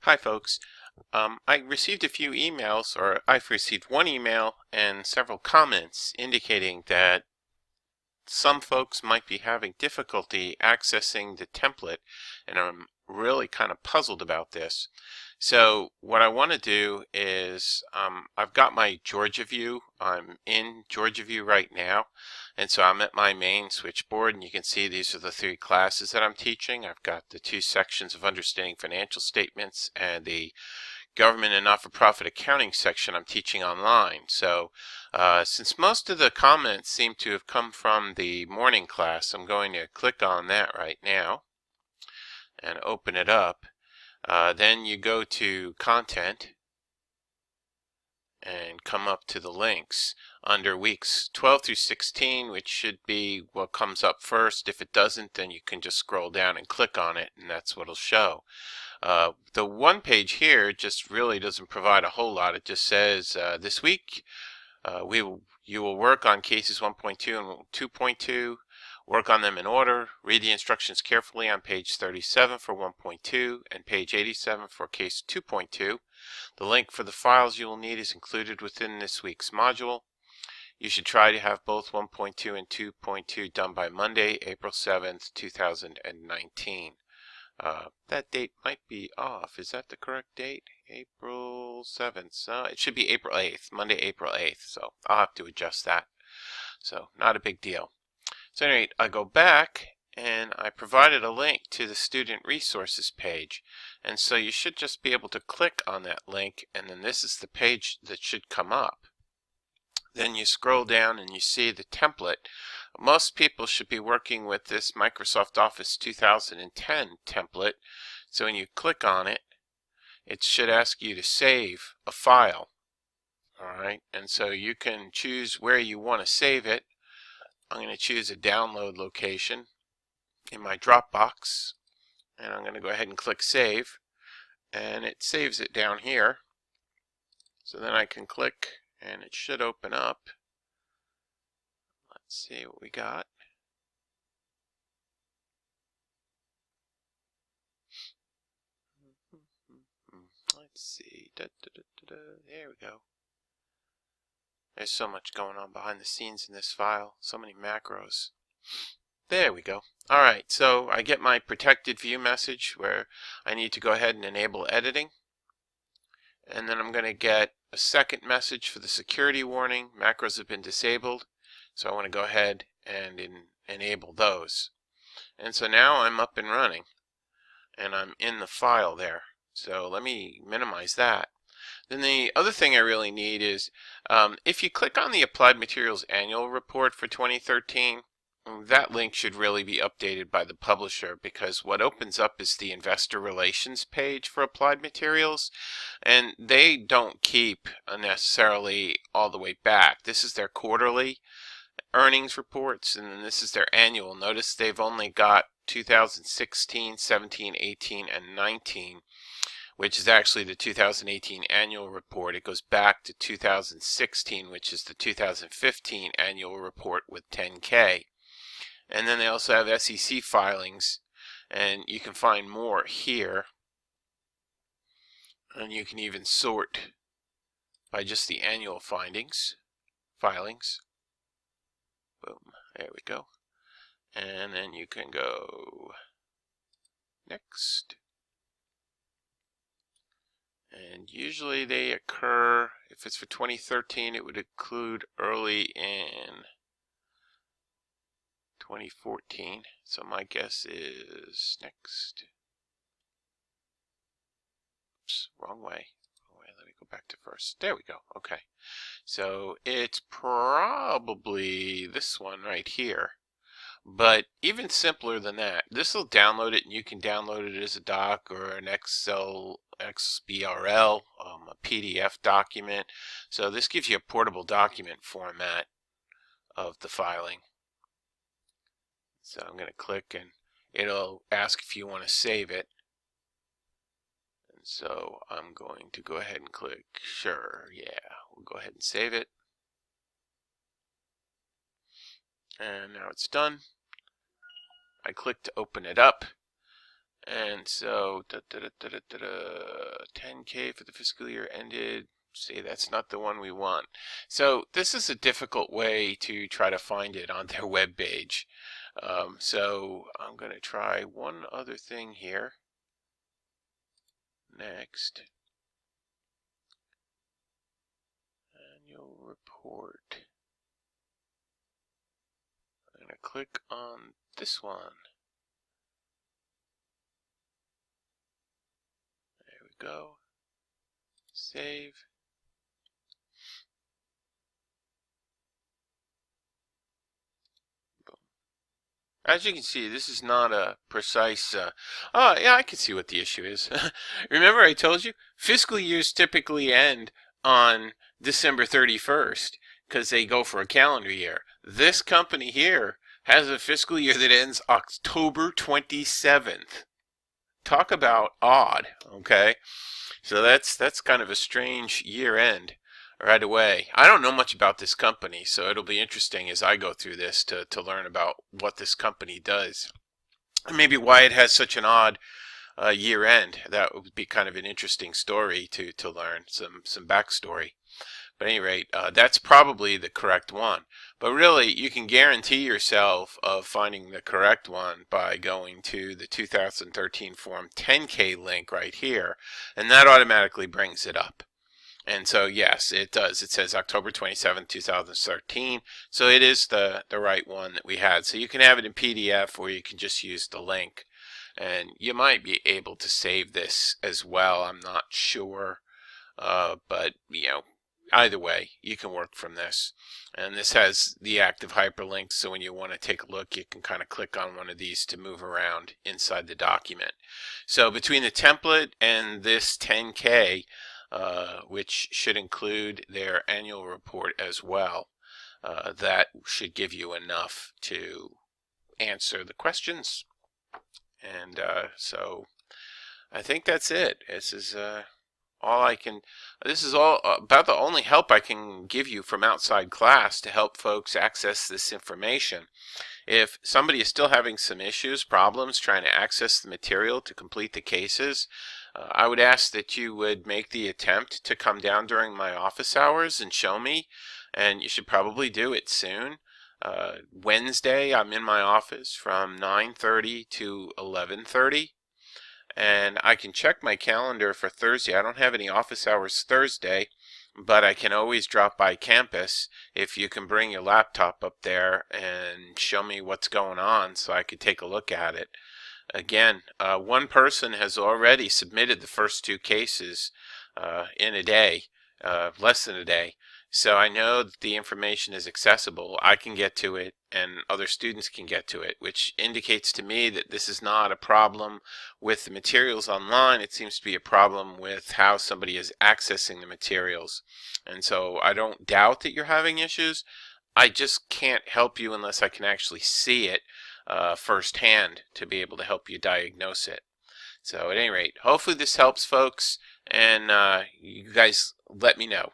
Hi folks. I received a few emails, or I've received one email and several comments indicating that some folks might be having difficulty accessing the template, and I'm really kind of puzzled about this. So what I want to do is I've got my Georgia view. I'm in Georgia view right now, and so I'm at my main switchboard, and you can see these are the three classes that I'm teaching. I've got the two sections of understanding financial statements and the government and not-for-profit accounting section I'm teaching online. So since most of the comments seem to have come from the morning class, I'm going to click on that right now and open it up. Then you go to content and come up to the links under weeks 12 through 16, which should be what comes up first. If it doesn't, then you can just scroll down and click on it, and that's what it'll show. The one page here just really doesn't provide a whole lot. It just says this week you will work on cases 1.2 and 2.2, work on them in order, read the instructions carefully on page 37 for 1.2 and page 87 for case 2.2. The link for the files you will need is included within this week's module. You should try to have both 1.2 and 2.2 done by Monday, April 7th, 2019. That date might be off. Is that the correct date? April 7th. It should be April 8th, Monday, April 8th. So I'll have to adjust that. So not a big deal. So anyway, I go back and I provided a link to the student resources page. And so you should just be able to click on that link, and then this is the page that should come up. Then you scroll down and you see the template. Most people should be working with this Microsoft Office 2010 template. So when you click on it, it should ask you to save a file. Alright, and so you can choose where you want to save it. I'm going to choose a download location in my Dropbox, and I'm going to go ahead and click save, and it saves it down here. So then I can click and it should open up. Let's see what we got. Let's see. There we go. There's so much going on behind the scenes in this file. So many macros. There we go. Alright, so I get my protected view message where I need to go ahead and enable editing. And then I'm going to get a second message for the security warning. Macros have been disabled. So I want to go ahead and enable those. And so now I'm up and running. And I'm in the file there. So let me minimize that. Then the other thing I really need is if you click on the Applied Materials Annual Report for 2013, that link should really be updated by the publisher, because what opens up is the Investor Relations page for Applied Materials, and they don't keep necessarily all the way back. This is their quarterly earnings reports, and then this is their annual. Notice they've only got 2016, 17, 18, and 19, which is actually the 2018 annual report. It goes back to 2016, which is the 2015 annual report with 10K. And then they also have SEC filings, and you can find more here. And you can even sort by just the annual filings. Boom, there we go. And then you can go next. And usually they occur, if it's for 2013, it would include early in 2014. So my guess is next. Oops, wrong way. Let me go back to first. There we go. Okay. So it's probably this one right here. But even simpler than that, this will download it, and you can download it as a doc or an Excel, XBRL, a PDF document. So this gives you a portable document format of the filing. So I'm going to click, and it'll ask if you want to save it. And so I'm going to go ahead and click sure. Yeah, we'll go ahead and save it. And now it's done. I click to open it up, And so 10K for the fiscal year ended. See, that's not the one we want. So this is a difficult way to try to find it on their web page. So I'm going to try one other thing here. Next, annual report. I'm going to click on this one. There we go. Save. As you can see, this is not a precise, oh yeah, I can see what the issue is. Remember I told you, fiscal years typically end on December 31st because they go for a calendar year. This company here has a fiscal year that ends October 27th. Talk about odd, okay? So that's kind of a strange year end right away. I don't know much about this company, so it'll be interesting as I go through this to learn about what this company does. And maybe why it has such an odd year end. That would be kind of an interesting story to learn, some backstory. But at any rate, that's probably the correct one. But really, you can guarantee yourself of finding the correct one by going to the 2013 Form 10K link right here, and that automatically brings it up. And so, yes, it does. It says October 27, 2013. So it is the right one that we had. So you can have it in PDF or you can just use the link. And you might be able to save this as well. I'm not sure. But, you know, either way, you can work from this. And this has the active hyperlinks. So when you want to take a look, you can kind of click on one of these to move around inside the document. So between the template and this 10K, which should include their annual report as well. That should give you enough to answer the questions. And so I think that's it. This is all I can, this is all about the only help I can give you from outside class to help folks access this information. If somebody is still having some issues, problems trying to access the material to complete the cases, I would ask that you would make the attempt to come down during my office hours and show me, and you should probably do it soon. Wednesday, I'm in my office from 9:30 to 11:30, and I can check my calendar for Thursday. I don't have any office hours Thursday, but I can always drop by campus if you can bring your laptop up there and show me what's going on so I could take a look at it. Again, one person has already submitted the first two cases in a day, less than a day. So I know that the information is accessible. I can get to it and other students can get to it, which indicates to me that this is not a problem with the materials online. It seems to be a problem with how somebody is accessing the materials. And so I don't doubt that you're having issues. I just can't help you unless I can actually see it firsthand to be able to help you diagnose it. So at any rate, hopefully this helps, folks, and you guys let me know.